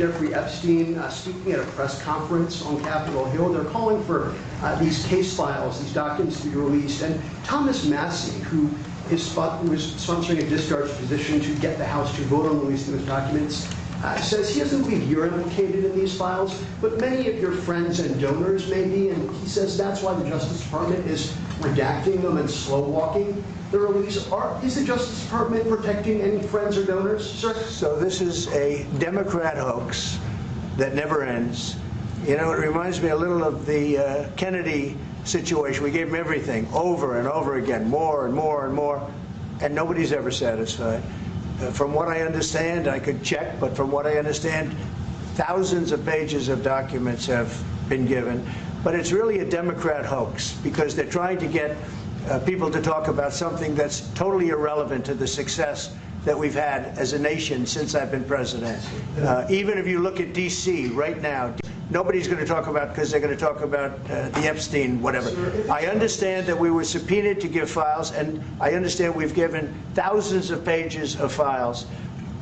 Jeffrey Epstein speaking at a press conference on Capitol Hill. They're calling for these case files, these documents to be released. And Thomas Massie, who was sponsoring a discharge position to get the House to vote on releasing those documents, says he doesn't believe you're implicated in these files, but many of your friends and donors may be, and he says that's why the Justice Department is redacting them and slow-walking the release. Is the Justice Department protecting any friends or donors, sir? So this is a Democrat hoax that never ends. You know, it reminds me a little of the Kennedy situation. We gave him everything over and over again, more and more and more, and nobody's ever satisfied. From what I understand, I could check, but from what I understand, thousands of pages of documents have been given. But it's really a Democrat hoax because they're trying to get people to talk about something that's totally irrelevant to the success that we've had as a nation since I've been president. Even if you look at D.C. right now, nobody's going to talk about, because they're going to talk about the Epstein, whatever. I understand that we were subpoenaed to give files, and I understand we've given thousands of pages of files.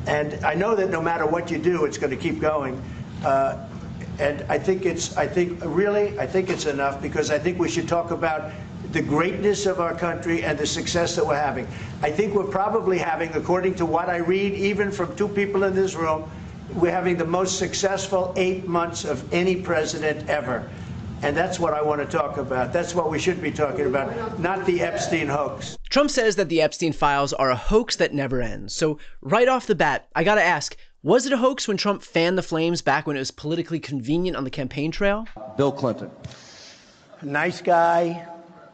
And I know that no matter what you do, it's going to keep going. And I think it's enough, because I think we should talk about the greatness of our country and the success that we're having. I think we're probably having, according to what I read, even from two people in this room, we're having the most successful 8 months of any president ever. And that's what I want to talk about. That's what we should be talking about, not the Epstein hoax. Trump says that the Epstein files are a hoax that never ends. So right off the bat, I got to ask, was it a hoax when Trump fanned the flames back when it was politically convenient on the campaign trail? Bill Clinton. Nice guy.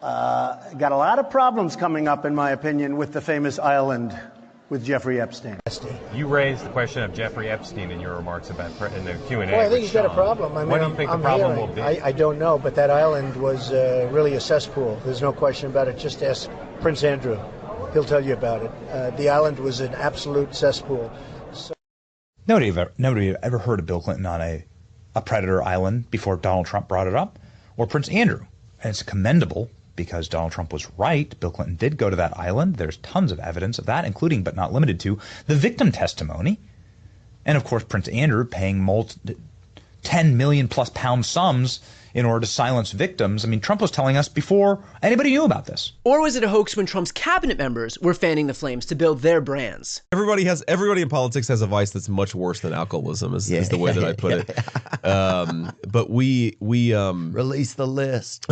Got a lot of problems coming up, in my opinion, with the famous island with Jeffrey Epstein. You raised the question of Jeffrey Epstein in your remarks about in the Q&A. Well, I think he's got a problem. I mean, what do you think the problem will be? I don't know, but that island was really a cesspool. There's no question about it. Just ask Prince Andrew. He'll tell you about it. The island was an absolute cesspool. So Nobody ever heard of Bill Clinton on a predator island before Donald Trump brought it up, or Prince Andrew. And it's commendable, because Donald Trump was right. Bill Clinton did go to that island. There's tons of evidence of that, including but not limited to the victim testimony. And of course, Prince Andrew paying 10 million plus pound sums in order to silence victims. I mean, Trump was telling us before anybody knew about this. Or was it a hoax when Trump's cabinet members were fanning the flames to build their brands? Everybody in politics has a vice that's much worse than alcoholism, is the way that I put it. But we release the list.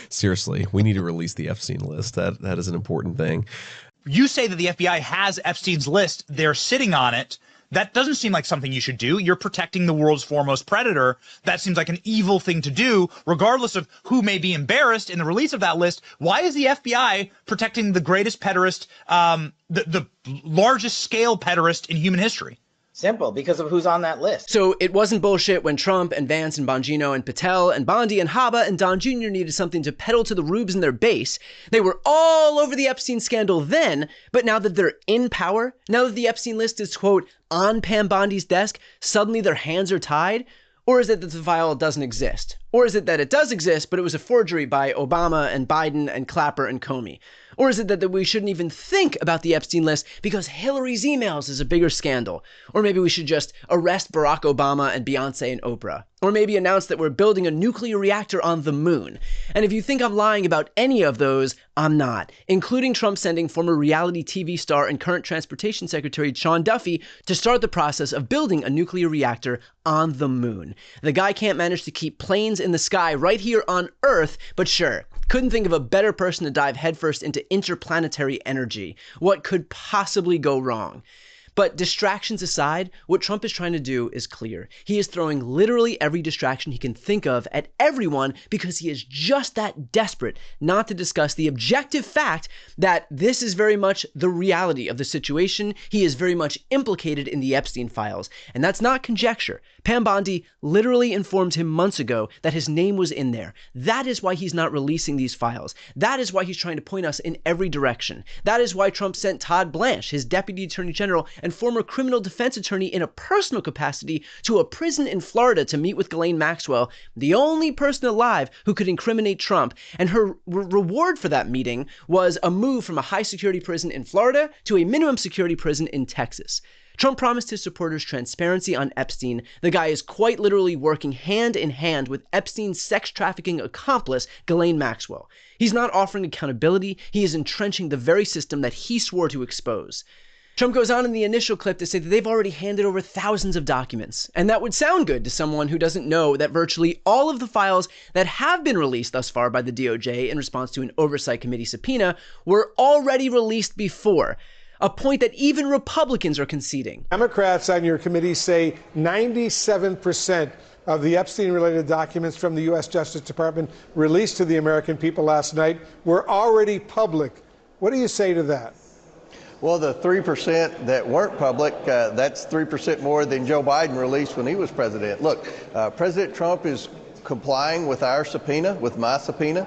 Seriously, we need to release the Epstein list. That is an important thing. You say that the FBI has Epstein's list. They're sitting on it. That doesn't seem like something you should do. You're protecting the world's foremost predator. That seems like an evil thing to do, regardless of who may be embarrassed in the release of that list. Why is the FBI protecting the greatest pederast, the largest scale pederast in human history? Simple, because of who's on that list. So it wasn't bullshit when Trump and Vance and Bongino and Patel and Bondi and Haba and Don Jr. needed something to peddle to the rubes in their base. They were all over the Epstein scandal then, but now that they're in power, now that the Epstein list is, quote, on Pam Bondi's desk, suddenly their hands are tied? Or is it that the file doesn't exist? Or is it that it does exist, but it was a forgery by Obama and Biden and Clapper and Comey? Or is it that we shouldn't even think about the Epstein list because Hillary's emails is a bigger scandal? Or maybe we should just arrest Barack Obama and Beyonce and Oprah? Or maybe announce that we're building a nuclear reactor on the moon? And if you think I'm lying about any of those, I'm not, including Trump sending former reality TV star and current transportation secretary Sean Duffy to start the process of building a nuclear reactor on the moon. The guy can't manage to keep planes in the sky right here on Earth, but sure, couldn't think of a better person to dive headfirst into interplanetary energy. What could possibly go wrong? But distractions aside, what Trump is trying to do is clear. He is throwing literally every distraction he can think of at everyone because he is just that desperate not to discuss the objective fact that this is very much the reality of the situation. He is very much implicated in the Epstein files. And that's not conjecture. Pam Bondi literally informed him months ago that his name was in there. That is why he's not releasing these files. That is why he's trying to point us in every direction. That is why Trump sent Todd Blanche, his deputy attorney general and former criminal defense attorney in a personal capacity, to a prison in Florida to meet with Ghislaine Maxwell, the only person alive who could incriminate Trump. And her reward for that meeting was a move from a high security prison in Florida to a minimum security prison in Texas. Trump promised his supporters transparency on Epstein. The guy is quite literally working hand in hand with Epstein's sex trafficking accomplice, Ghislaine Maxwell. He's not offering accountability, he is entrenching the very system that he swore to expose. Trump goes on in the initial clip to say that they've already handed over thousands of documents. And that would sound good to someone who doesn't know that virtually all of the files that have been released thus far by the DOJ in response to an oversight committee subpoena were already released before. A point that even Republicans are conceding. Democrats on your committee say 97% of the Epstein-related documents from the U.S. Justice Department released to the American people last night were already public. What do you say to that? Well, the 3% that weren't public, that's 3% more than Joe Biden released when he was president. Look, President Trump is complying with our subpoena, with my subpoena.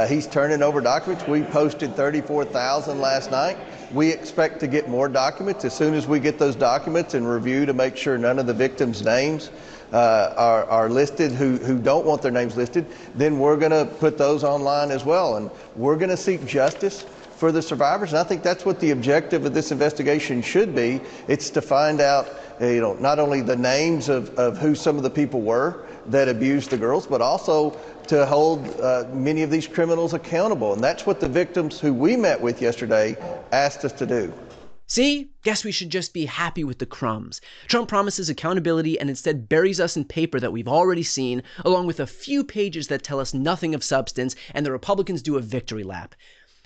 He's turning over documents. We posted 34,000 last night. We expect to get more documents as soon as we get those documents and review to make sure none of the victims' names are listed who don't want their names listed. Then we're going to put those online as well. And we're going to seek justice for the survivors. And I think that's what the objective of this investigation should be. It's to find out, not only the names of who some of the people were that abused the girls, but also to hold many of these criminals accountable. And that's what the victims who we met with yesterday asked us to do. See? Guess we should just be happy with the crumbs. Trump promises accountability and instead buries us in paper that we've already seen, along with a few pages that tell us nothing of substance, and the Republicans do a victory lap.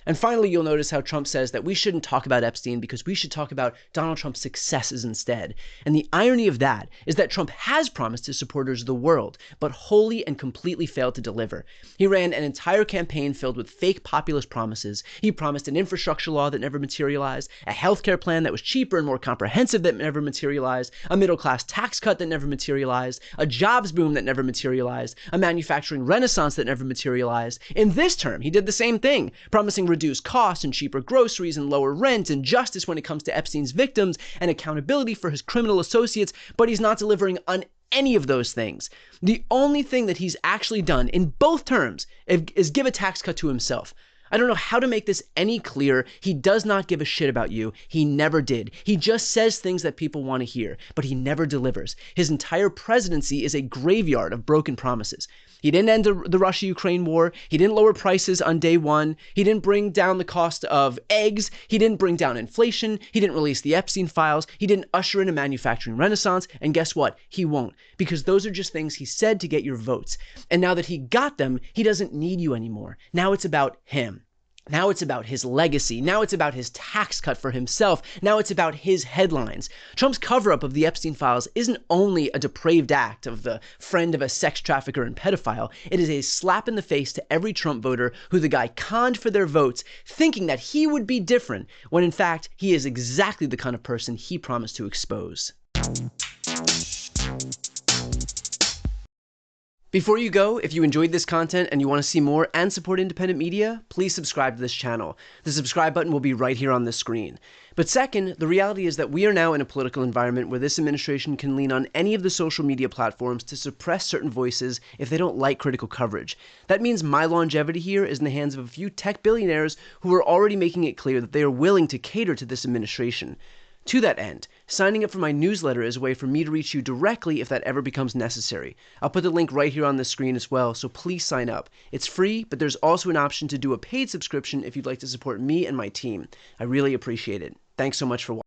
And finally, you'll notice how Trump says that we shouldn't talk about Epstein because we should talk about Donald Trump's successes instead. And the irony of that is that Trump has promised his supporters the world, but wholly and completely failed to deliver. He ran an entire campaign filled with fake populist promises. He promised an infrastructure law that never materialized, a healthcare plan that was cheaper and more comprehensive that never materialized, a middle-class tax cut that never materialized, a jobs boom that never materialized, a manufacturing renaissance that never materialized. In this term, he did the same thing, promising reduced costs and cheaper groceries and lower rent and justice when it comes to Epstein's victims and accountability for his criminal associates, but he's not delivering on any of those things. The only thing that he's actually done in both terms is give a tax cut to himself. I don't know how to make this any clearer. He does not give a shit about you. He never did. He just says things that people want to hear, but he never delivers. His entire presidency is a graveyard of broken promises. He didn't end the Russia-Ukraine war. He didn't lower prices on day one. He didn't bring down the cost of eggs. He didn't bring down inflation. He didn't release the Epstein files. He didn't usher in a manufacturing renaissance. And guess what? He won't, because those are just things he said to get your votes. And now that he got them, he doesn't need you anymore. Now it's about him. Now it's about his legacy. Now it's about his tax cut for himself. Now it's about his headlines. Trump's cover-up of the Epstein files isn't only a depraved act of the friend of a sex trafficker and pedophile. It is a slap in the face to every Trump voter who the guy conned for their votes, thinking that he would be different, when in fact, he is exactly the kind of person he promised to expose. Before you go, if you enjoyed this content and you want to see more and support independent media, please subscribe to this channel. The subscribe button will be right here on the screen. But second, the reality is that we are now in a political environment where this administration can lean on any of the social media platforms to suppress certain voices if they don't like critical coverage. That means my longevity here is in the hands of a few tech billionaires who are already making it clear that they are willing to cater to this administration. To that end, signing up for my newsletter is a way for me to reach you directly if that ever becomes necessary. I'll put the link right here on the screen as well, so please sign up. It's free, but there's also an option to do a paid subscription if you'd like to support me and my team. I really appreciate it. Thanks so much for watching.